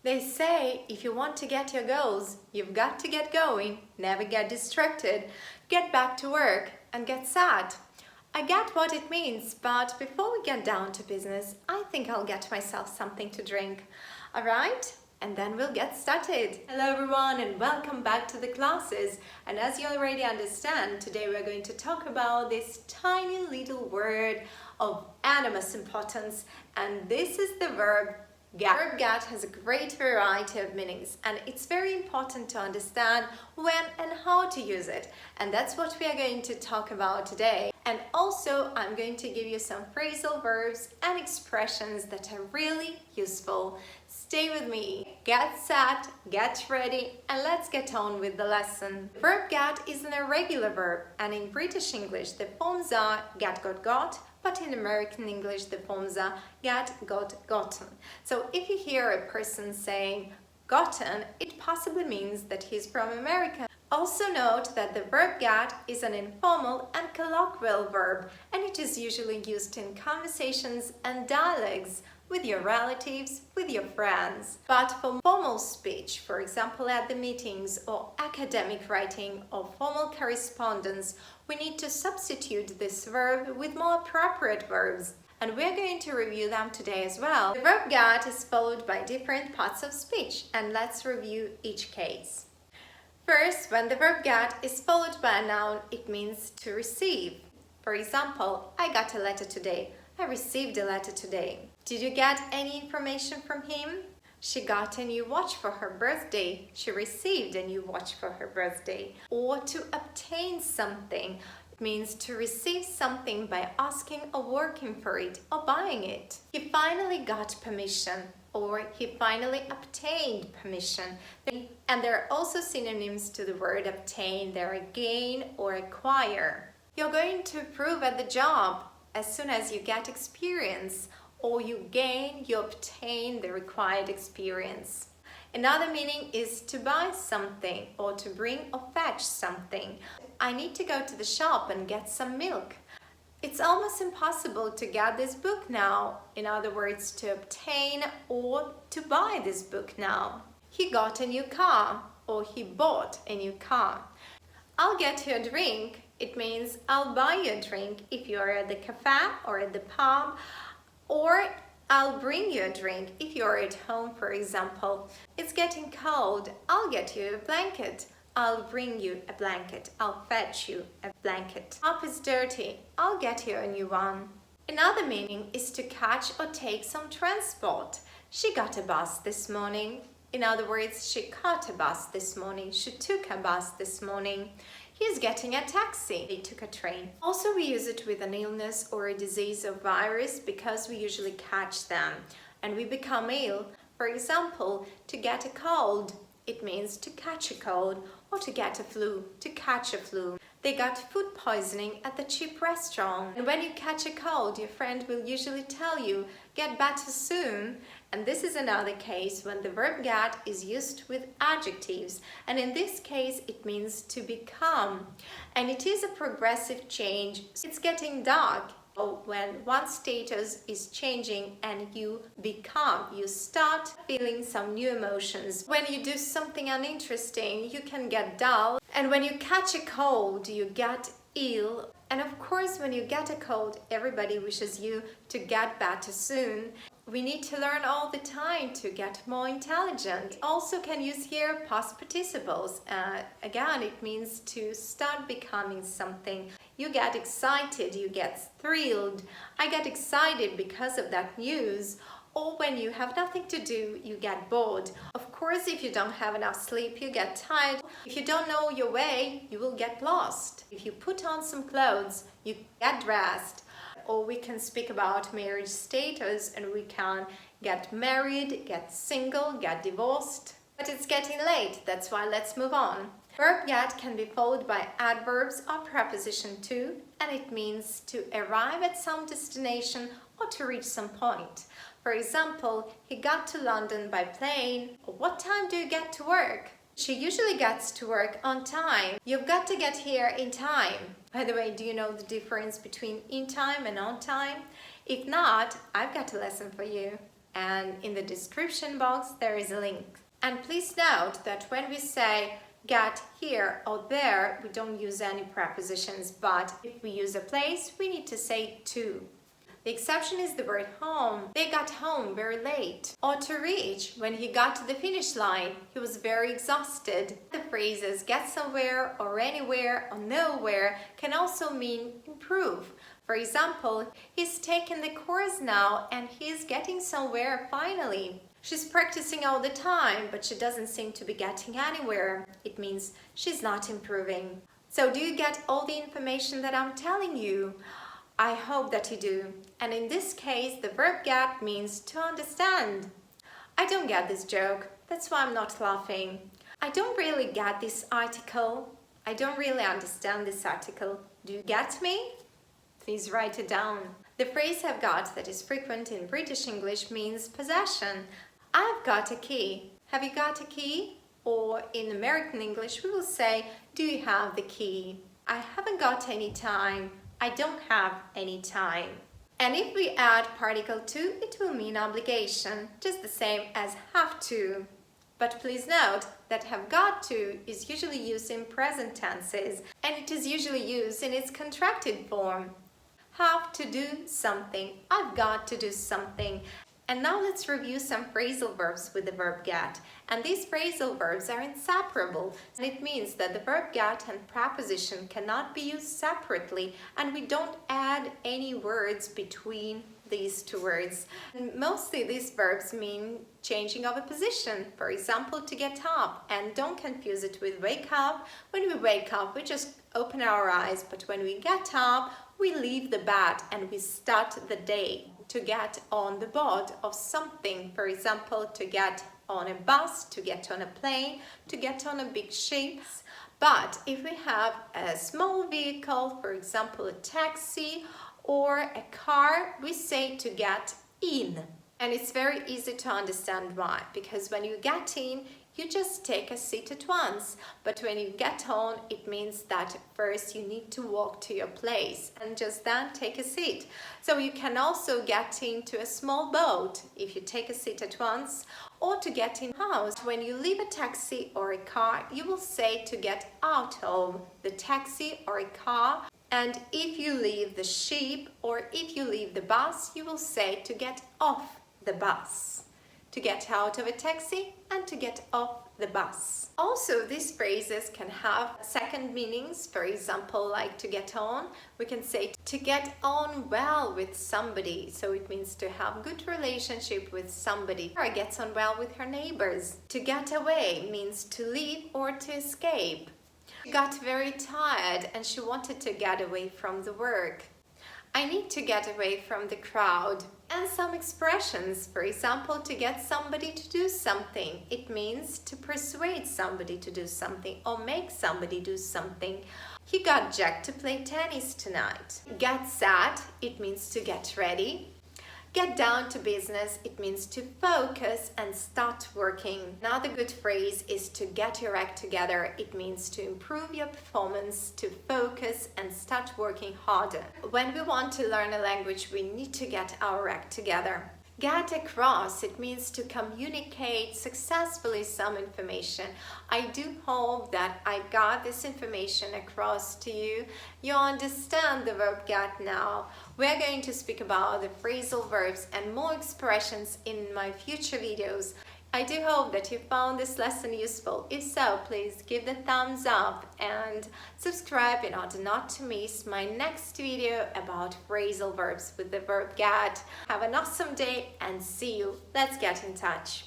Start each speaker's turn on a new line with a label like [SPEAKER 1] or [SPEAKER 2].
[SPEAKER 1] They say if you want to get your goals, you've got to get going, never get distracted, get back to work and get sad. I get what it means, but before we get down to business, I think I'll get myself something to drink. Alright? And then we'll get started. Hello everyone and welcome back to the classes. And as you already understand, today we're going to talk about this tiny little word of enormous importance, and this is the verb get. Verb get has a great variety of meanings, and it's very important to understand when and how to use it. And that's what we are going to talk about today. And also, I'm going to give you some phrasal verbs and expressions that are really useful. Stay with me. Get set, get ready, and let's get on with the lesson. The verb get is an irregular verb, and in British English, the forms are get, got, but in American English, the forms are get, got, gotten. So if you hear a person saying gotten, it possibly means that he's from America. Also note that the verb get is an informal and colloquial verb, and it is usually used in conversations and dialogues with your relatives, with your friends. But for formal speech, for example at the meetings or academic writing or formal correspondence, we need to substitute this verb with more appropriate verbs. And we're going to review them today as well. The verb get is followed by different parts of speech, and let's review each case. First, when the verb get is followed by a noun, it means to receive. For example, I got a letter today. I received a letter today. Did you get any information from him? She got a new watch for her birthday. She received a new watch for her birthday. Or to obtain something. It means to receive something by asking or working for it or buying it. He finally got permission, or he finally obtained permission. And there are also synonyms to the word obtain. They're gain or acquire. You're going to improve at the job as soon as you get experience, or you obtain the required experience. Another meaning is to buy something or to bring or fetch something. I need to go to the shop and get some milk. It's almost impossible to get this book now. In other words, to obtain or to buy this book now. He got a new car, or he bought a new car. I'll get you a drink. It means I'll buy you a drink if you're at the cafe or at the pub, or I'll bring you a drink if you're at home, for example. It's getting cold. I'll get you a blanket. I'll bring you a blanket. I'll fetch you a blanket. Top is dirty. I'll get you a new one. Another meaning is to catch or take some transport. She got a bus this morning. In other words, she caught a bus this morning. She took a bus this morning. He's getting a taxi. They took a train. Also, we use it with an illness or a disease or virus because we usually catch them and we become ill. For example, to get a cold, it means to catch a cold, or to get a flu, to catch a flu. They got food poisoning at the cheap restaurant. And when you catch a cold, your friend will usually tell you, get better soon. And this is another case when the verb get is used with adjectives. And in this case, it means to become. And it is a progressive change. It's getting dark. When one status is changing and you become, you start feeling some new emotions. When you do something uninteresting, you can get dull. And when you catch a cold, you get ill. And of course, when you get a cold, everybody wishes you to get better soon. We need to learn all the time to get more intelligent. Also can use here past participles. Again, it means to start becoming something. You get excited, you get thrilled. I get excited because of that news. Or when you have nothing to do, you get bored. Of course, if you don't have enough sleep, you get tired. If you don't know your way, you will get lost. If you put on some clothes, you get dressed. Or we can speak about marriage status, and we can get married, get single, get divorced. But it's getting late, that's why let's move on. Verb get can be followed by adverbs or preposition to, and it means to arrive at some destination or to reach some point. For example, he got to London by plane. Or what time do you get to work? She usually gets to work on time. You've got to get here in time. By the way, do you know the difference between in time and on time? If not, I've got a lesson for you. and in the description box there is a link. And please note that when we say get here or there, we don't use any prepositions, but if we use a place, we need to say to. The exception is the word home. They got home very late. Or to reach. When he got to the finish line, he was very exhausted. The phrases get somewhere or anywhere or nowhere can also mean improve. For example, he's taken the course now and he's getting somewhere finally. She's practicing all the time, but she doesn't seem to be getting anywhere. It means she's not improving. So do you get all the information that I'm telling you? I hope that you do. And in this case, the verb get means to understand. I don't get this joke. That's why I'm not laughing. I don't really get this article. I don't really understand this article. Do you get me? Please write it down. The phrase have got that is frequent in British English means possession. I've got a key. Have you got a key? Or in American English, we will say, do you have the key? I haven't got any time. I don't have any time. And if we add particle to, it will mean obligation, just the same as have to. But please note that have got to is usually used in present tenses, and it is usually used in its contracted form. Have to do something. I've got to do something. And now let's review some phrasal verbs with the verb get. And these phrasal verbs are inseparable. And it means that the verb get and preposition cannot be used separately, and we don't add any words between these two words. And mostly these verbs mean changing of a position. For example, to get up. And don't confuse it with wake up. When we wake up, we just open our eyes, but when we get up, we leave the bed and we start the day. To get on the board of something, for example, to get on a bus, to get on a plane, to get on a big ship. But if we have a small vehicle, for example, a taxi or a car, we say to get in. And it's very easy to understand why, because when you get in, you just take a seat at once. But when you get on, it means that first you need to walk to your place and just then take a seat. So you can also get into a small boat if you take a seat at once, or to get in a house. When you leave a taxi or a car, you will say to get out of the taxi or a car. And if you leave the ship or if you leave the bus, you will say to get off the bus. To get out of a taxi and to get off the bus. Also, these phrases can have second meanings. For example, like to get on, we can say to get on well with somebody. So it means to have good relationship with somebody. Sarah gets on well with her neighbors. To get away means to leave or to escape. She got very tired and she wanted to get away from the work. I need to get away from the crowd. And some expressions, for example, to get somebody to do something. It means to persuade somebody to do something or make somebody do something. He got Jack to play tennis tonight. Get set, it means to get ready. Get down to business, it means to focus and start working. Another good phrase is to get your act together. It means to improve your performance, to focus and start working harder. When we want to learn a language, we need to get our act together. Get across, it means to communicate successfully some information. I do hope that I got this information across to you. You understand the verb get now. We're going to speak about the phrasal verbs and more expressions in my future videos. I do hope that you found this lesson useful. If so, please give the thumbs up and subscribe in order not to miss my next video about phrasal verbs with the verb get. Have an awesome day and see you. Let's get in touch.